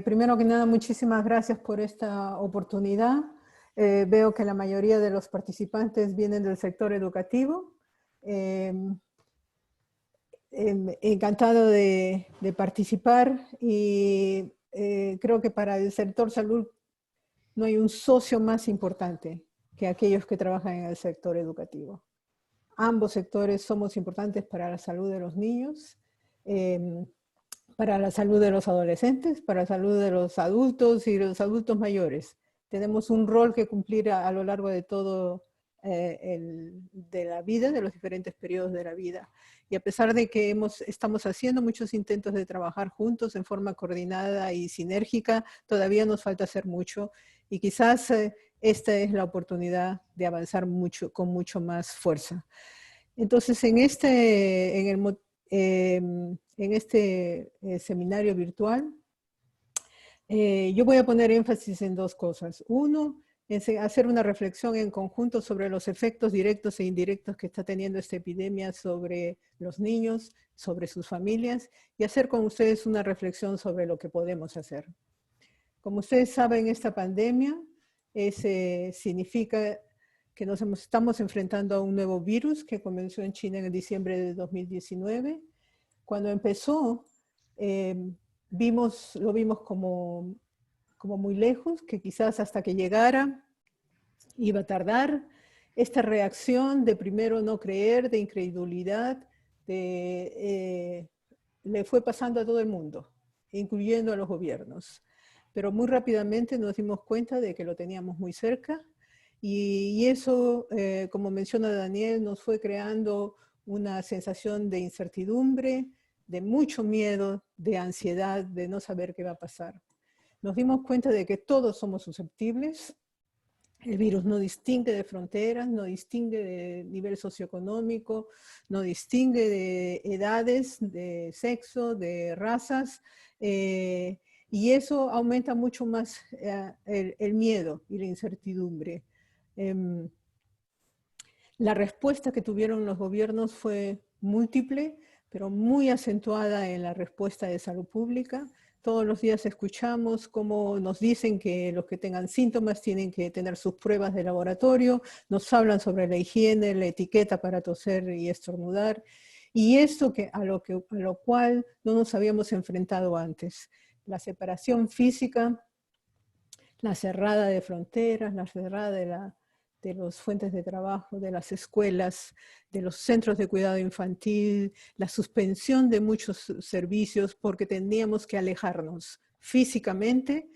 Primero que nada, muchísimas gracias por esta oportunidad. Veo que la mayoría de los participantes vienen del sector educativo. Encantado de participar y creo que para el sector salud no hay un socio más importante que aquellos que trabajan en el sector educativo. Ambos sectores somos importantes para la salud de los niños, para la salud de los adolescentes, para la salud de los adultos y los adultos mayores. Tenemos un rol que cumplir a lo largo de todo de la vida, de los diferentes periodos de la vida. Y a pesar de que estamos haciendo muchos intentos de trabajar juntos en forma coordinada y sinérgica, todavía nos falta hacer mucho. Y quizás esta es la oportunidad de avanzar mucho, con mucho más fuerza. Entonces, en este seminario virtual, yo voy a poner énfasis en dos cosas. Uno, es hacer una reflexión en conjunto sobre los efectos directos e indirectos que está teniendo esta epidemia sobre los niños, sobre sus familias, y hacer con ustedes una reflexión sobre lo que podemos hacer. Como ustedes saben, esta pandemia significa que estamos enfrentando a un nuevo virus que comenzó en China en diciembre de 2019. Cuando empezó, lo vimos como muy lejos, que quizás hasta que llegara iba a tardar. Esta reacción de primero no creer, de incredulidad, le fue pasando a todo el mundo, incluyendo a los gobiernos. Pero muy rápidamente nos dimos cuenta de que lo teníamos muy cerca y eso, como menciona Daniel, nos fue creando una sensación de incertidumbre, de mucho miedo, de ansiedad, de no saber qué va a pasar. Nos dimos cuenta de que todos somos susceptibles. El virus no distingue de fronteras, no distingue de nivel socioeconómico, no distingue de edades, de sexo, de razas, y eso aumenta mucho más el miedo y la incertidumbre. La respuesta que tuvieron los gobiernos fue múltiple, pero muy acentuada en la respuesta de salud pública. Todos los días escuchamos cómo nos dicen que los que tengan síntomas tienen que tener sus pruebas de laboratorio, nos hablan sobre la higiene, la etiqueta para toser y estornudar, y esto a lo cual no nos habíamos enfrentado antes. La separación física, la cerrada de fronteras, la cerrada de las fuentes de trabajo, de las escuelas, de los centros de cuidado infantil, la suspensión de muchos servicios porque teníamos que alejarnos físicamente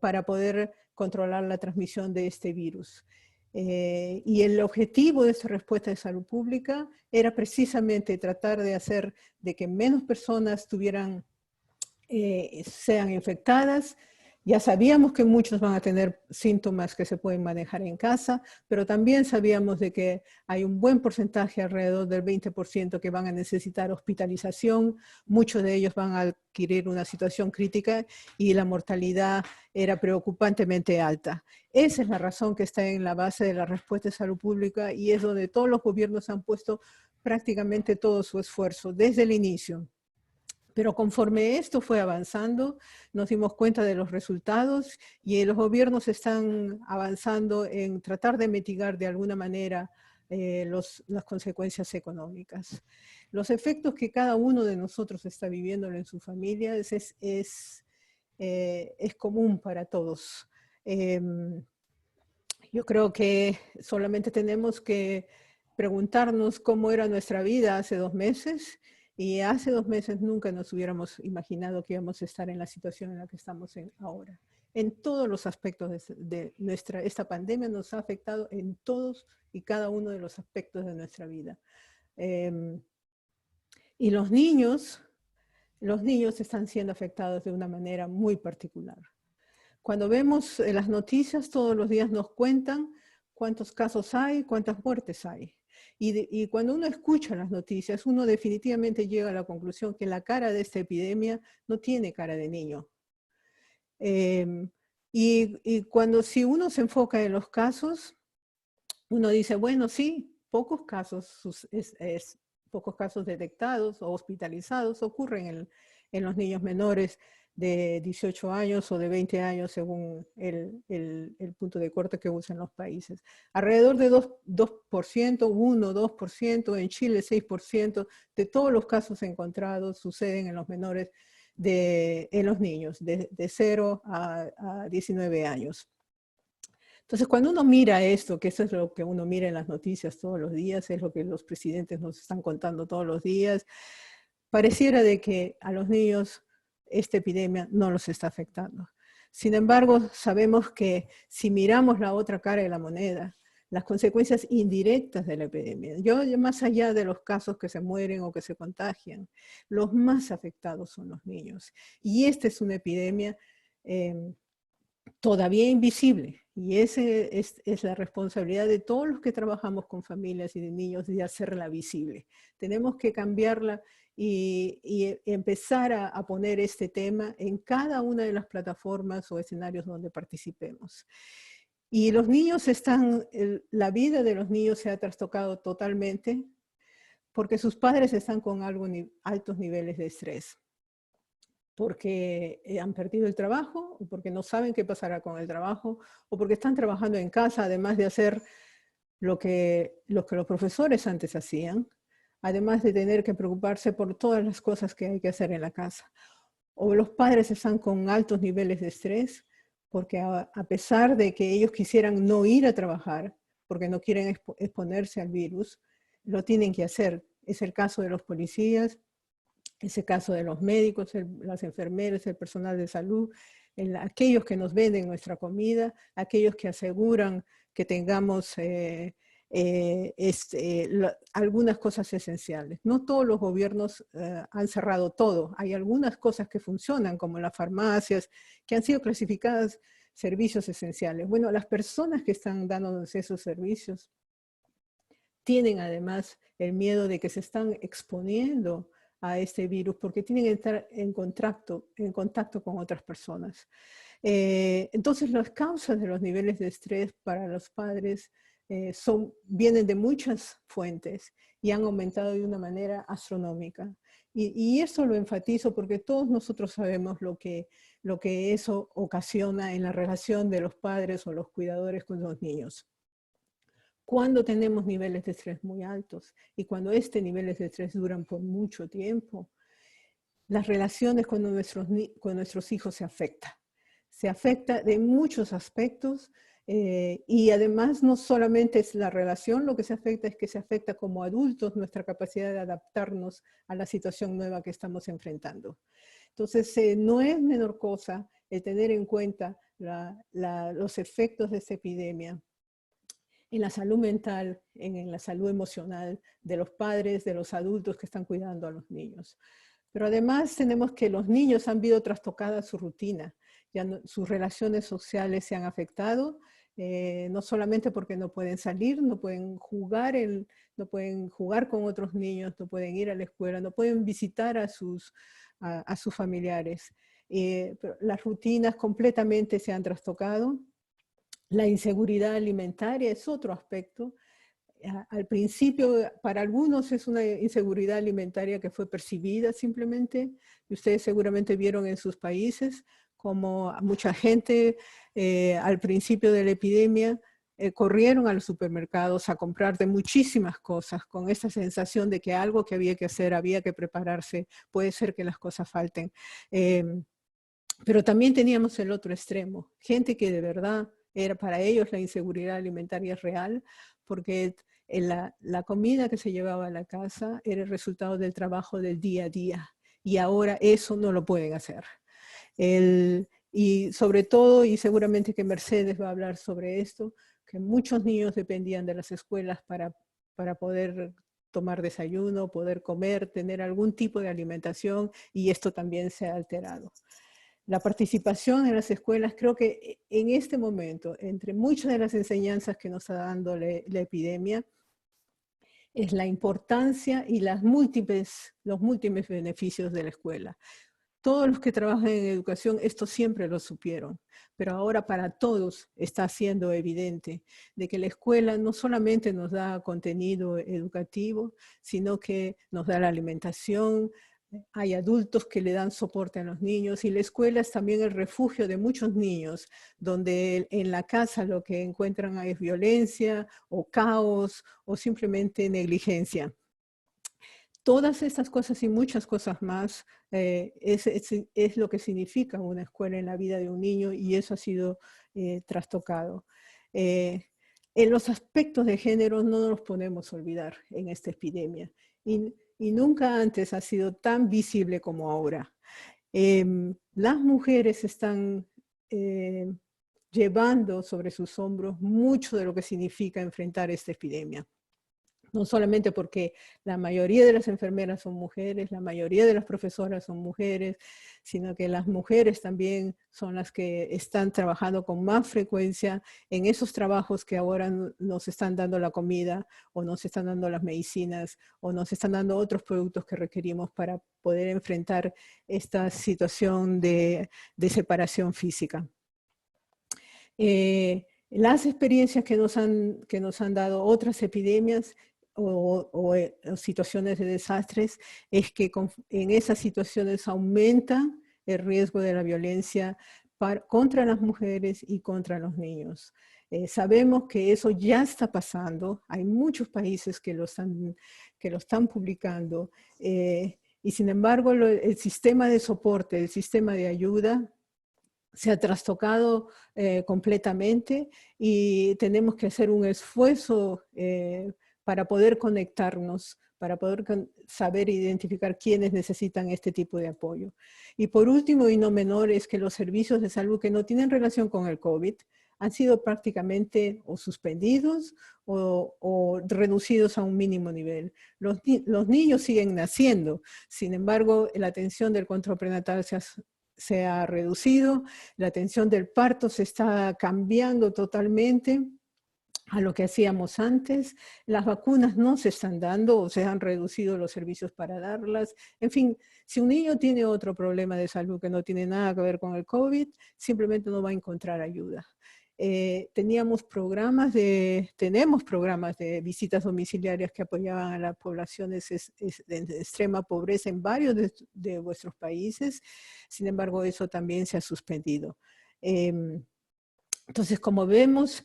para poder controlar la transmisión de este virus. Y el objetivo de esta respuesta de salud pública era precisamente tratar de hacer de que menos personas sean infectadas. Ya sabíamos que muchos van a tener síntomas que se pueden manejar en casa, pero también sabíamos de que hay un buen porcentaje, alrededor del 20%, que van a necesitar hospitalización. Muchos de ellos van a adquirir una situación crítica y la mortalidad era preocupantemente alta. Esa es la razón que está en la base de la respuesta de salud pública y es donde todos los gobiernos han puesto prácticamente todo su esfuerzo desde el inicio. Pero conforme esto fue avanzando, nos dimos cuenta de los resultados y los gobiernos están avanzando en tratar de mitigar de alguna manera las consecuencias económicas. Los efectos que cada uno de nosotros está viviendo en su familia es común para todos. Yo creo que solamente tenemos que preguntarnos cómo era nuestra vida hace 2 meses. Y hace 2 meses nunca nos hubiéramos imaginado que íbamos a estar en la situación en la que estamos ahora. En todos los aspectos de esta pandemia nos ha afectado en todos y cada uno de los aspectos de nuestra vida. Y los niños están siendo afectados de una manera muy particular. Cuando vemos las noticias, todos los días nos cuentan cuántos casos hay, cuántas muertes hay. Y cuando uno escucha las noticias, uno definitivamente llega a la conclusión que la cara de esta epidemia no tiene cara de niño. Si uno se enfoca en los casos, uno dice, bueno, sí, pocos casos detectados o hospitalizados ocurren en los niños menores de 18 años o de 20 años según el punto de corte que usan los países. Alrededor de 2%, 1, 2%, en Chile 6% de todos los casos encontrados suceden en los menores, en los niños de 0 a 19 años. Entonces, cuando uno mira esto, que eso es lo que uno mira en las noticias todos los días, es lo que los presidentes nos están contando todos los días, pareciera de que a los niños esta epidemia no los está afectando. Sin embargo, sabemos que si miramos la otra cara de la moneda, las consecuencias indirectas de la epidemia, más allá de los casos que se mueren o que se contagian, los más afectados son los niños. Y esta es una epidemia todavía invisible, y esa es la responsabilidad de todos los que trabajamos con familias y de niños, de hacerla visible. Tenemos que cambiarla y empezar a poner este tema en cada una de las plataformas o escenarios donde participemos. Y los niños la vida de los niños se ha trastocado totalmente porque sus padres están con altos niveles de estrés, porque han perdido el trabajo, o porque no saben qué pasará con el trabajo, o porque están trabajando en casa, además de hacer lo que los profesores antes hacían, además de tener que preocuparse por todas las cosas que hay que hacer en la casa. O los padres están con altos niveles de estrés, porque a pesar de que ellos quisieran no ir a trabajar, porque no quieren exponerse al virus, lo tienen que hacer. Es el caso de los policías, es el caso de los médicos, las enfermeras, el personal de salud, aquellos que nos venden nuestra comida, aquellos que aseguran que tengamos algunas cosas esenciales. No todos los gobiernos han cerrado todo. Hay algunas cosas que funcionan, como las farmacias, que han sido clasificadas servicios esenciales. Bueno, las personas que están dándonos esos servicios tienen además el miedo de que se están exponiendo a este virus porque tienen que estar en contacto con otras personas. Entonces, las causas de los niveles de estrés para los padres vienen de muchas fuentes y han aumentado de una manera astronómica. Y eso lo enfatizo porque todos nosotros sabemos lo que eso ocasiona en la relación de los padres o los cuidadores con los niños. Cuando tenemos niveles de estrés muy altos y cuando estos niveles de estrés duran por mucho tiempo, las relaciones con nuestros hijos se afectan. Se afecta de muchos aspectos y además no solamente es la relación, lo que se afecta es que se afecta como adultos nuestra capacidad de adaptarnos a la situación nueva que estamos enfrentando. Entonces, no es menor cosa el tener en cuenta los efectos de esta epidemia en la salud mental, en la salud emocional de los padres, de los adultos que están cuidando a los niños. Pero además tenemos que los niños han visto trastocada su rutina, sus relaciones sociales se han afectado, no solamente porque no pueden salir, no pueden jugar con otros niños, no pueden ir a la escuela, no pueden visitar a sus familiares. Pero las rutinas completamente se han trastocado. La inseguridad alimentaria es otro aspecto. Al principio, para algunos es una inseguridad alimentaria que fue percibida simplemente, y ustedes seguramente vieron en sus países como mucha gente al principio de la epidemia corrieron a los supermercados a comprar de muchísimas cosas con esa sensación de que algo que había que hacer, había que prepararse, puede ser que las cosas falten. Pero también teníamos el otro extremo, gente que de verdad para ellos la inseguridad alimentaria es real, porque la comida que se llevaba a la casa era el resultado del trabajo del día a día, y ahora eso no lo pueden hacer. Y sobre todo, y seguramente que Mercedes va a hablar sobre esto, que muchos niños dependían de las escuelas para poder tomar desayuno, poder comer, tener algún tipo de alimentación, y esto también se ha alterado. La participación en las escuelas, creo que en este momento, entre muchas de las enseñanzas que nos está dando la epidemia, es la importancia y los múltiples beneficios de la escuela. Todos los que trabajan en educación, esto siempre lo supieron, pero ahora para todos está siendo evidente de que la escuela no solamente nos da contenido educativo, sino que nos da la alimentación, hay adultos que le dan soporte a los niños y la escuela es también el refugio de muchos niños, donde en la casa lo que encuentran es violencia o caos o simplemente negligencia. Todas estas cosas y muchas cosas más es lo que significa una escuela en la vida de un niño y eso ha sido trastocado. En los aspectos de género no nos podemos olvidar en esta epidemia y nunca antes ha sido tan visible como ahora. Las mujeres están llevando sobre sus hombros mucho de lo que significa enfrentar esta epidemia. No solamente porque la mayoría de las enfermeras son mujeres, la mayoría de las profesoras son mujeres, sino que las mujeres también son las que están trabajando con más frecuencia en esos trabajos que ahora nos están dando la comida, o nos están dando las medicinas, o nos están dando otros productos que requerimos para poder enfrentar esta situación de separación física. Las experiencias que nos han dado otras epidemias o situaciones de desastres es que en esas situaciones aumenta el riesgo de la violencia contra las mujeres y contra los niños. Sabemos que eso ya está pasando, hay muchos países que lo están publicando y sin embargo el sistema de soporte, el sistema de ayuda se ha trastocado completamente y tenemos que hacer un esfuerzo para poder conectarnos, para poder saber identificar quiénes necesitan este tipo de apoyo. Y por último, y no menor, es que los servicios de salud que no tienen relación con el COVID han sido prácticamente o suspendidos o reducidos a un mínimo nivel. Los niños siguen naciendo, sin embargo, la atención del control prenatal se ha reducido, la atención del parto se está cambiando totalmente a lo que hacíamos antes, las vacunas no se están dando o se han reducido los servicios para darlas. En fin, si un niño tiene otro problema de salud que no tiene nada que ver con el COVID, simplemente no va a encontrar ayuda. Tenemos programas de visitas domiciliarias que apoyaban a las poblaciones de extrema pobreza en varios de vuestros países. Sin embargo, eso también se ha suspendido. Entonces, como vemos,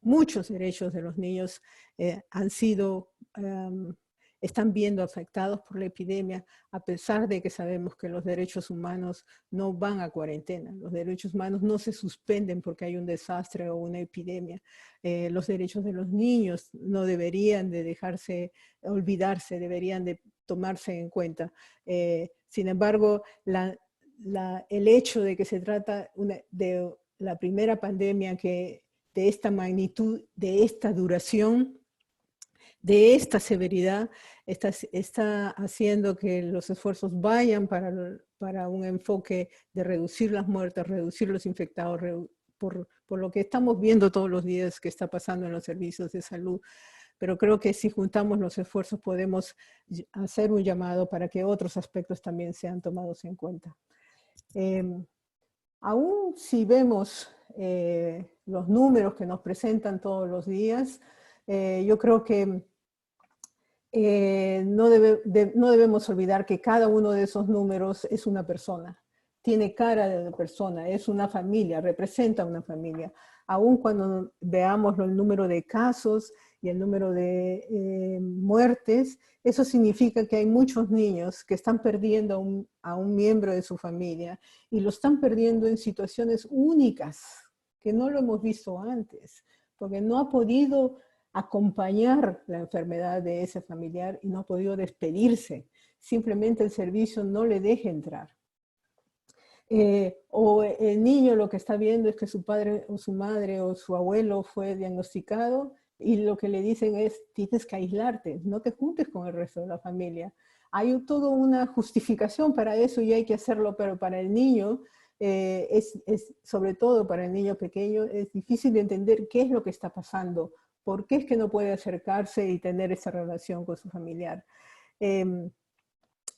muchos derechos de los niños están viendo afectados por la epidemia, a pesar de que sabemos que los derechos humanos no van a cuarentena. Los derechos humanos no se suspenden porque hay un desastre o una epidemia. Los derechos de los niños no deberían de dejarse olvidarse, deberían de tomarse en cuenta. Sin embargo, el hecho de que se trata de la primera pandemia de esta magnitud, de esta duración, de esta severidad, está haciendo que los esfuerzos vayan para un enfoque de reducir las muertes, reducir los infectados, por lo que estamos viendo todos los días que está pasando en los servicios de salud. Pero creo que si juntamos los esfuerzos podemos hacer un llamado para que otros aspectos también sean tomados en cuenta. Aún si vemos los números que nos presentan todos los días, yo creo que no debemos olvidar que cada uno de esos números es una persona, tiene cara de persona, es una familia, representa una familia. Aún cuando veamos el número de casos y el número de muertes, eso significa que hay muchos niños que están perdiendo a un miembro de su familia y lo están perdiendo en situaciones únicas, que no lo hemos visto antes, porque no ha podido acompañar la enfermedad de ese familiar y no ha podido despedirse. Simplemente el servicio no le deja entrar. O el niño lo que está viendo es que su padre o su madre o su abuelo fue diagnosticado y lo que le dicen es, tienes que aislarte, no te juntes con el resto de la familia. Hay toda una justificación para eso y hay que hacerlo, pero para el niño, sobre todo para el niño pequeño, es difícil de entender qué es lo que está pasando, por qué es que no puede acercarse y tener esa relación con su familiar.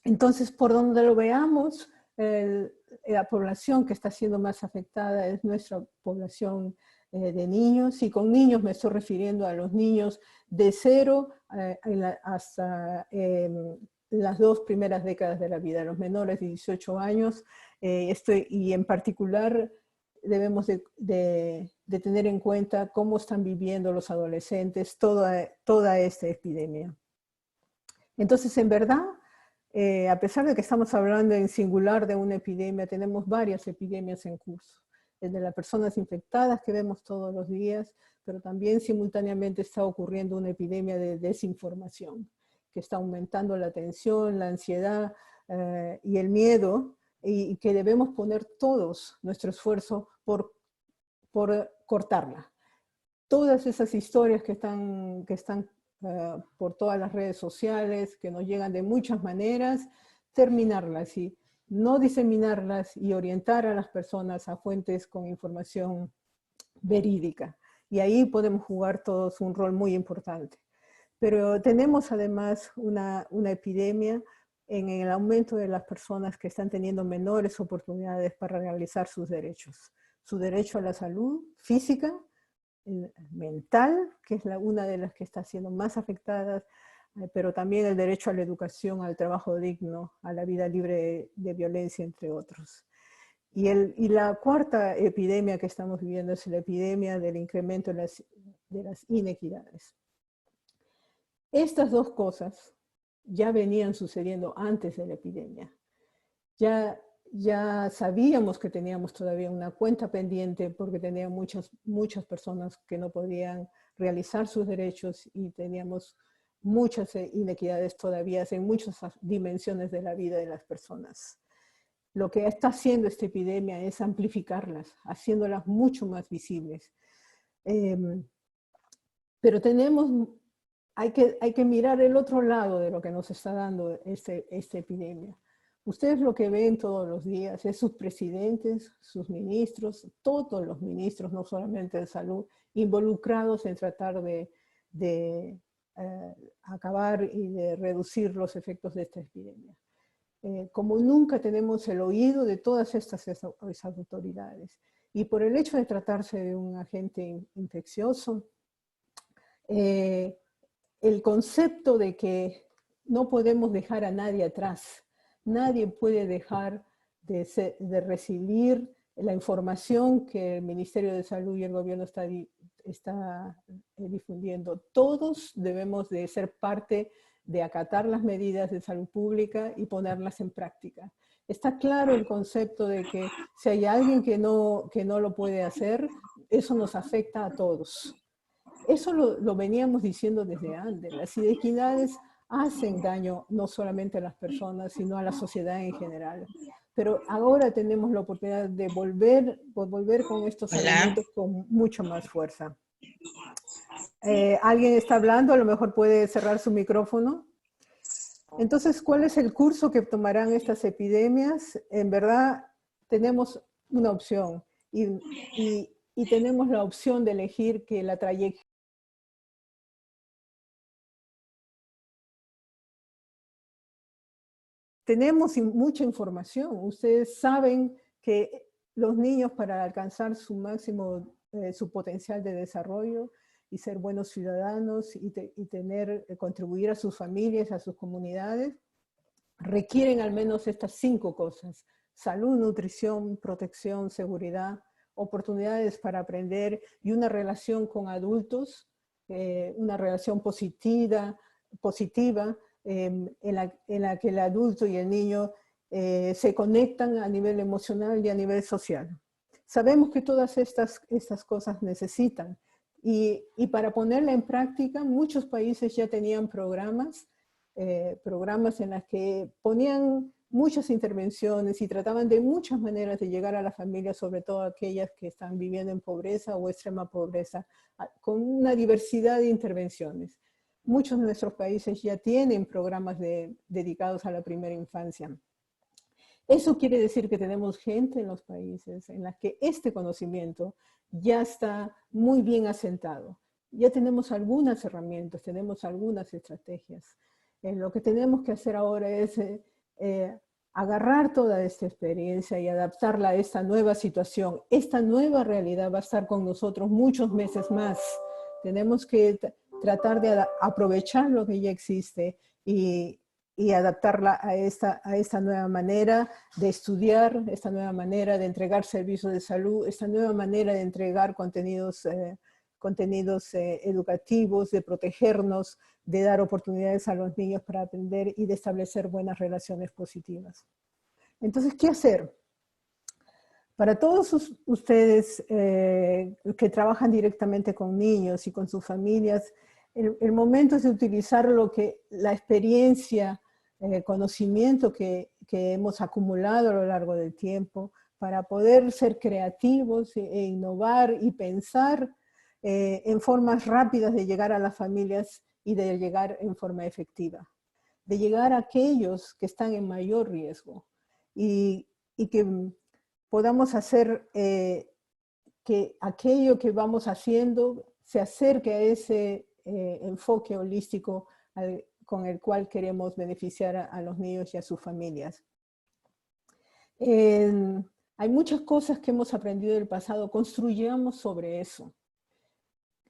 Entonces, por donde lo veamos, la población que está siendo más afectada es nuestra población de niños, y con niños me estoy refiriendo a los niños de 0 hasta las 2 primeras décadas de la vida, los menores de 18 años, y en particular debemos de tener en cuenta cómo están viviendo los adolescentes toda esta epidemia. Entonces, en verdad, a pesar de que estamos hablando en singular de una epidemia, tenemos varias epidemias en curso. Desde las personas infectadas que vemos todos los días, pero también simultáneamente está ocurriendo una epidemia de desinformación, que está aumentando la tensión, la ansiedad y el miedo, y que debemos poner todos nuestro esfuerzo por cortarla. Todas esas historias que están por todas las redes sociales, que nos llegan de muchas maneras, terminarlas y no diseminarlas y orientar a las personas a fuentes con información verídica. Y ahí podemos jugar todos un rol muy importante. Pero tenemos además una epidemia en el aumento de las personas que están teniendo menores oportunidades para realizar sus derechos. Su derecho a la salud física, mental, que es una de las que está siendo más afectadas, pero también el derecho a la educación, al trabajo digno, a la vida libre de violencia, entre otros. Y la cuarta epidemia que estamos viviendo es la epidemia del incremento de las inequidades. Estas dos cosas ya venían sucediendo antes de la epidemia. Ya sabíamos que teníamos todavía una cuenta pendiente porque tenían muchas personas que no podían realizar sus derechos y teníamos muchas inequidades todavía en muchas dimensiones de la vida de las personas. Lo que está haciendo esta epidemia es amplificarlas, haciéndolas mucho más visibles. Pero hay que mirar el otro lado de lo que nos está dando esta epidemia. Ustedes lo que ven todos los días es sus presidentes, sus ministros, todos los ministros, no solamente de salud, involucrados en tratar de acabar y de reducir los efectos de esta epidemia. Como nunca tenemos el oído de todas esas autoridades. Y por el hecho de tratarse de un agente infeccioso, el concepto de que no podemos dejar a nadie atrás, nadie puede dejar de recibir la información que el Ministerio de Salud y el gobierno está difundiendo. Todos debemos de ser parte de acatar las medidas de salud pública y ponerlas en práctica. Está claro el concepto de que si hay alguien que no lo puede hacer, eso nos afecta a todos. Eso lo veníamos diciendo desde antes. Las inequidades hacen daño no solamente a las personas, sino a la sociedad en general. Pero ahora tenemos la oportunidad de volver con estos argumentos con mucho más fuerza. ¿Alguien está hablando? A lo mejor puede cerrar su micrófono. Entonces, ¿cuál es el curso que tomarán estas epidemias? En verdad, tenemos una opción y tenemos la opción de elegir que la trayectoria. Tenemos mucha información. Ustedes saben que los niños, para alcanzar su máximo, su potencial de desarrollo y ser buenos ciudadanos y contribuir a sus familias, a sus comunidades, requieren al menos estas 5 cosas: salud, nutrición, protección, seguridad, oportunidades para aprender y una relación con adultos, una relación positiva, en la que el adulto y el niño se conectan a nivel emocional y a nivel social. Sabemos que todas estas cosas necesitan, y para ponerla en práctica, muchos países ya tenían programas en las que ponían muchas intervenciones y trataban de muchas maneras de llegar a las familias, sobre todo aquellas que están viviendo en pobreza o extrema pobreza, con una diversidad de intervenciones. Muchos de nuestros países ya tienen programas dedicados a la primera infancia. Eso quiere decir que tenemos gente en los países en la que este conocimiento ya está muy bien asentado. Ya tenemos algunas herramientas, tenemos algunas estrategias. Lo que tenemos que hacer ahora es agarrar toda esta experiencia y adaptarla a esta nueva situación. Esta nueva realidad va a estar con nosotros muchos meses más. Tenemos que tratar de aprovechar lo que ya existe y y adaptarla a esta nueva manera de estudiar, esta nueva manera de entregar servicios de salud, esta nueva manera de entregar contenidos educativos, de protegernos, de dar oportunidades a los niños para aprender y de establecer buenas relaciones positivas. Entonces, ¿qué hacer? Para todos ustedes que trabajan directamente con niños y con sus familias, el momento es de utilizar la experiencia, conocimiento que hemos acumulado a lo largo del tiempo para poder ser creativos e innovar y pensar en formas rápidas de llegar a las familias y de llegar en forma efectiva, de llegar a aquellos que están en mayor riesgo y que podamos hacer que aquello que vamos haciendo se acerque a ese enfoque holístico con el cual queremos beneficiar a los niños y a sus familias. Hay muchas cosas que hemos aprendido del pasado, construyamos sobre eso.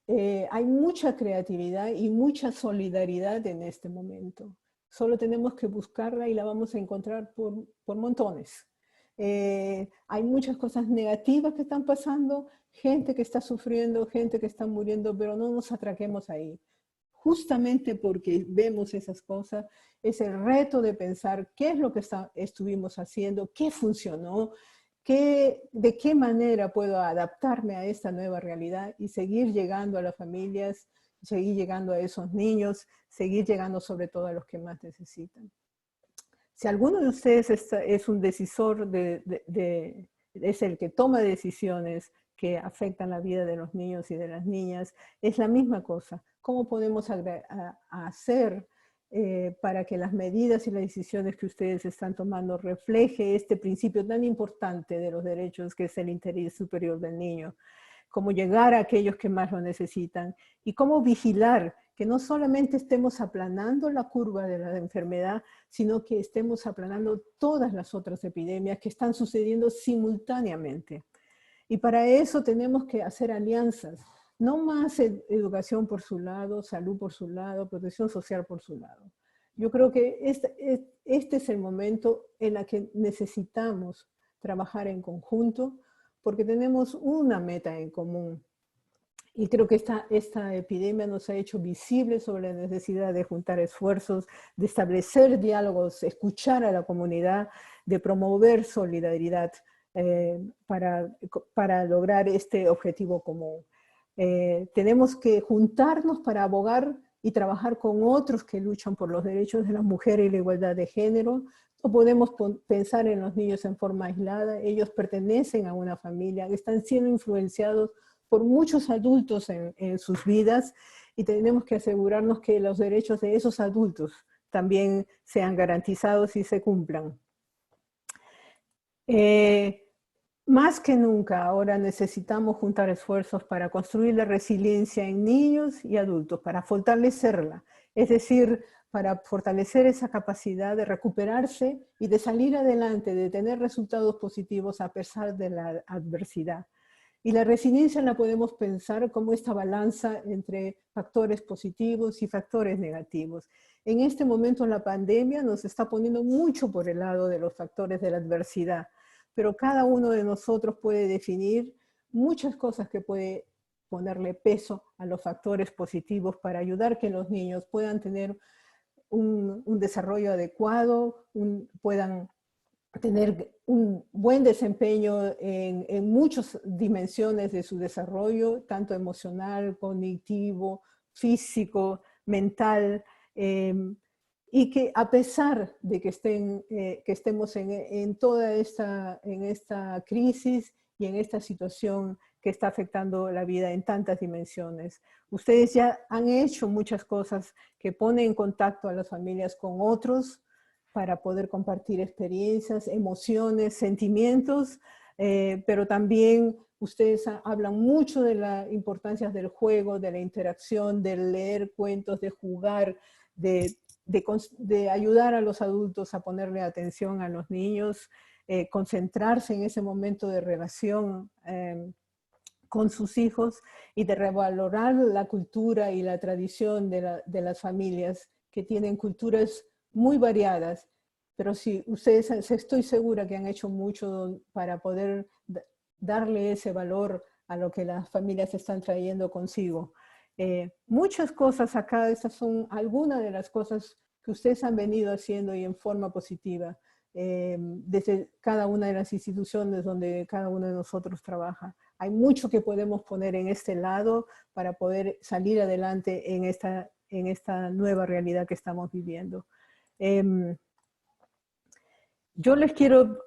Hay mucha creatividad y mucha solidaridad en este momento. Solo tenemos que buscarla y la vamos a encontrar por montones. Hay muchas cosas negativas que están pasando, gente que está sufriendo, gente que está muriendo, pero no nos atraquemos ahí. Justamente porque vemos esas cosas, es el reto de pensar qué es lo que estuvimos haciendo, qué funcionó, de qué manera puedo adaptarme a esta nueva realidad y seguir llegando a las familias, seguir llegando a esos niños, seguir llegando sobre todo a los que más necesitan. Si alguno de ustedes es un decisor, es el que toma decisiones que afectan la vida de los niños y de las niñas, es la misma cosa. ¿Cómo podemos hacer para que las medidas y las decisiones que ustedes están tomando refleje este principio tan importante de los derechos, que es el interés superior del niño? Cómo llegar a aquellos que más lo necesitan y cómo vigilar que no solamente estemos aplanando la curva de la enfermedad, sino que estemos aplanando todas las otras epidemias que están sucediendo simultáneamente. Y para eso tenemos que hacer alianzas, no más educación por su lado, salud por su lado, protección social por su lado. Yo creo que este es el momento en el que necesitamos trabajar en conjunto, porque tenemos una meta en común. Y creo que esta epidemia nos ha hecho visibles sobre la necesidad de juntar esfuerzos, de establecer diálogos, escuchar a la comunidad, de promover solidaridad para lograr este objetivo común. Tenemos que juntarnos para abogar y trabajar con otros que luchan por los derechos de las mujeres y la igualdad de género. No podemos pensar en los niños en forma aislada, ellos pertenecen a una familia, están siendo influenciados por muchos adultos en sus vidas y tenemos que asegurarnos que los derechos de esos adultos también sean garantizados y se cumplan. Más que nunca ahora necesitamos juntar esfuerzos para construir la resiliencia en niños y adultos, para fortalecerla, es decir, para fortalecer esa capacidad de recuperarse y de salir adelante, de tener resultados positivos a pesar de la adversidad. Y la resiliencia la podemos pensar como esta balanza entre factores positivos y factores negativos. En este momento la pandemia nos está poniendo mucho por el lado de los factores de la adversidad, pero cada uno de nosotros puede definir muchas cosas que puede ponerle peso a los factores positivos para ayudar que los niños puedan tener un desarrollo adecuado, puedan tener un buen desempeño en muchas dimensiones de su desarrollo, tanto emocional, cognitivo, físico, mental, y que a pesar de que estemos en toda esta crisis y en esta situación que está afectando la vida en tantas dimensiones, ustedes ya han hecho muchas cosas que ponen en contacto a las familias con otros, para poder compartir experiencias, emociones, sentimientos, pero también ustedes hablan mucho de la importancia del juego, de la interacción, de leer cuentos, de jugar, de ayudar a los adultos a ponerle atención a los niños, concentrarse en ese momento de relación con sus hijos y de revalorar la cultura y la tradición de las familias que tienen culturas muy variadas, pero sí, ustedes estoy segura que han hecho mucho para poder darle ese valor a lo que las familias están trayendo consigo. Muchas cosas acá, estas son algunas de las cosas que ustedes han venido haciendo y en forma positiva, desde cada una de las instituciones donde cada uno de nosotros trabaja. Hay mucho que podemos poner en este lado para poder salir adelante en esta nueva realidad que estamos viviendo. Yo les quiero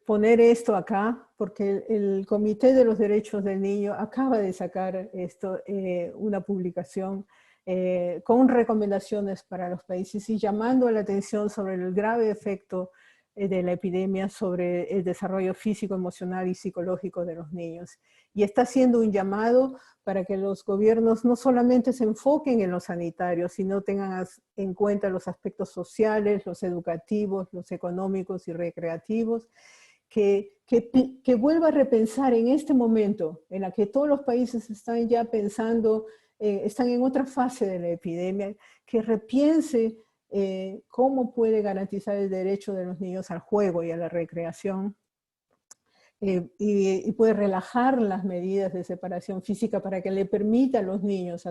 poner esto acá porque el Comité de los Derechos del Niño acaba de sacar una publicación con recomendaciones para los países y llamando la atención sobre el grave efecto de la epidemia sobre el desarrollo físico, emocional y psicológico de los niños. Y está haciendo un llamado para que los gobiernos no solamente se enfoquen en los sanitarios, sino tengan en cuenta los aspectos sociales, los educativos, los económicos y recreativos, que vuelva a repensar en este momento en la que todos los países están ya pensando, están en otra fase de la epidemia, que repiense cómo puede garantizar el derecho de los niños al juego y a la recreación, y puede relajar las medidas de separación física para que le permita a los niños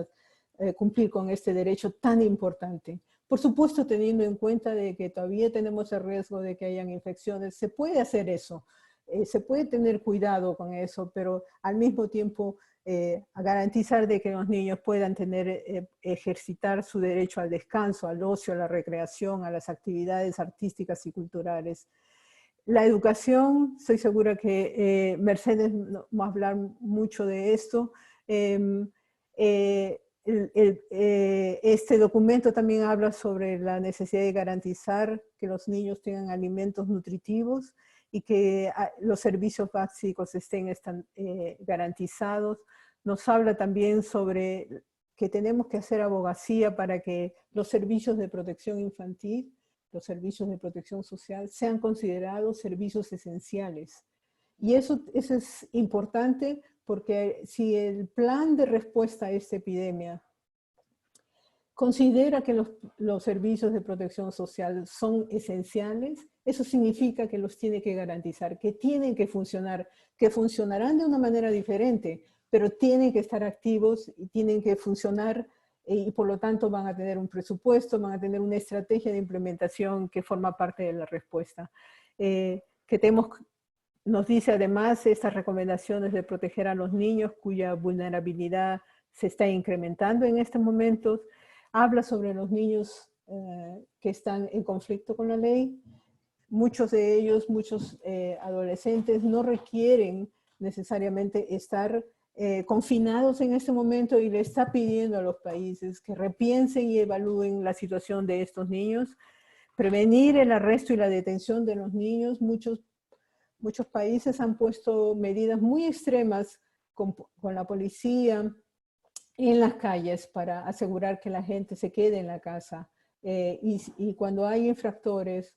cumplir con este derecho tan importante. Por supuesto, teniendo en cuenta de que todavía tenemos el riesgo de que hayan infecciones, se puede hacer eso, se puede tener cuidado con eso, pero al mismo tiempo a garantizar de que los niños puedan ejercitar su derecho al descanso, al ocio, a la recreación, a las actividades artísticas y culturales. La educación, estoy segura que Mercedes va a hablar mucho de esto. Este documento también habla sobre la necesidad de garantizar que los niños tengan alimentos nutritivos y que los servicios básicos estén garantizados. Nos habla también sobre que tenemos que hacer abogacía para que los servicios de protección infantil, los servicios de protección social, sean considerados servicios esenciales. Y eso es importante porque si el plan de respuesta a esta epidemia considera que los servicios de protección social son esenciales, eso significa que los tiene que garantizar, que tienen que funcionar, que funcionarán de una manera diferente, pero tienen que estar activos y tienen que funcionar y por lo tanto van a tener un presupuesto, van a tener una estrategia de implementación que forma parte de la respuesta. Nos dice además estas recomendaciones de proteger a los niños cuya vulnerabilidad se está incrementando en estos momentos. Habla sobre los niños que están en conflicto con la ley. Muchos de ellos, muchos adolescentes no requieren necesariamente estar confinados en este momento y le está pidiendo a los países que repiensen y evalúen la situación de estos niños, prevenir el arresto y la detención de los niños. Muchos países han puesto medidas muy extremas con la policía en las calles para asegurar que la gente se quede en la casa. Y cuando hay infractores,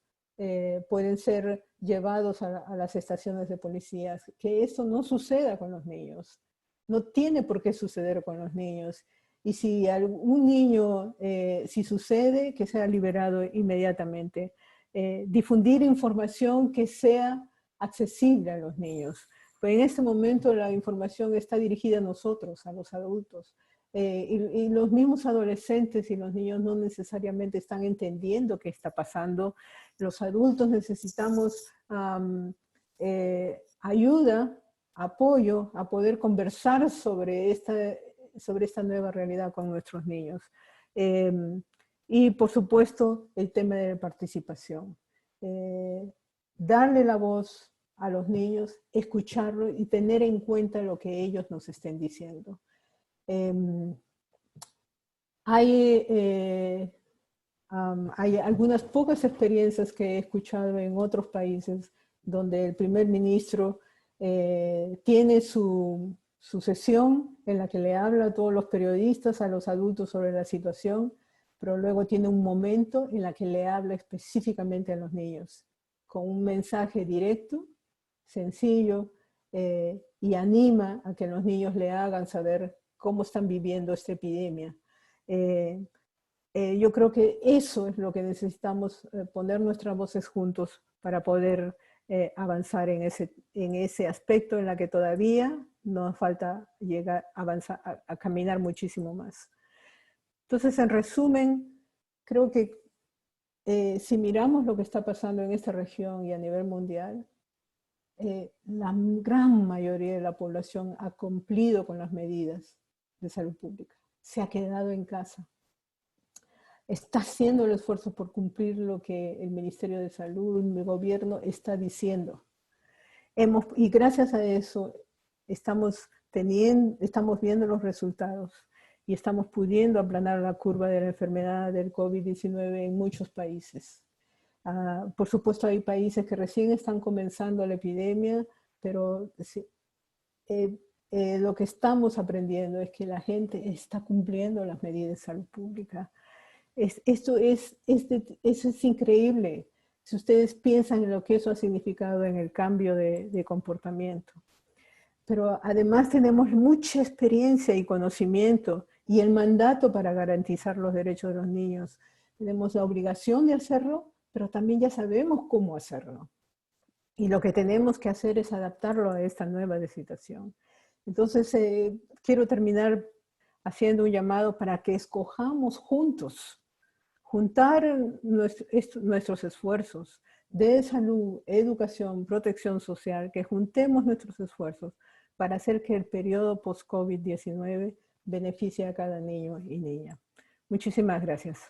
pueden ser llevados a las estaciones de policías. Que esto no suceda con los niños. No tiene por qué suceder con los niños. Y si algún niño, si sucede, que sea liberado inmediatamente. Difundir información que sea accesible a los niños. Pero en este momento la información está dirigida a nosotros, a los adultos. Y los mismos adolescentes y los niños no necesariamente están entendiendo qué está pasando. Los adultos necesitamos ayuda, apoyo, a poder conversar sobre esta nueva realidad con nuestros niños. Y por supuesto, el tema de la participación. Darle la voz a los niños, escucharlo y tener en cuenta lo que ellos nos estén diciendo. Hay algunas pocas experiencias que he escuchado en otros países donde el primer ministro tiene su sesión en la que le habla a todos los periodistas, a los adultos sobre la situación, pero luego tiene un momento en la que le habla específicamente a los niños, con un mensaje directo, sencillo, y anima a que los niños le hagan saber cómo están viviendo esta epidemia. Yo creo que eso es lo que necesitamos, poner nuestras voces juntos para poder avanzar en ese aspecto en la que todavía nos falta llegar, avanzar, a caminar muchísimo más. Entonces, en resumen, creo que si miramos lo que está pasando en esta región y a nivel mundial, la gran mayoría de la población ha cumplido con las medidas de salud pública, se ha quedado en casa, está haciendo el esfuerzo por cumplir lo que el Ministerio de Salud, el gobierno está diciendo. Y gracias a eso estamos viendo los resultados y estamos pudiendo aplanar la curva de la enfermedad del COVID-19 en muchos países. Por supuesto, hay países que recién están comenzando la epidemia, pero sí, lo que estamos aprendiendo es que la gente está cumpliendo las medidas de salud pública. Eso es increíble, si ustedes piensan en lo que eso ha significado en el cambio de comportamiento. Pero además tenemos mucha experiencia y conocimiento y el mandato para garantizar los derechos de los niños. Tenemos la obligación de hacerlo, pero también ya sabemos cómo hacerlo. Y lo que tenemos que hacer es adaptarlo a esta nueva situación. Entonces, quiero terminar haciendo un llamado para que escojamos juntos, juntar nuestros esfuerzos de salud, educación, protección social, que juntemos nuestros esfuerzos para hacer que el periodo post-COVID-19 beneficie a cada niño y niña. Muchísimas gracias.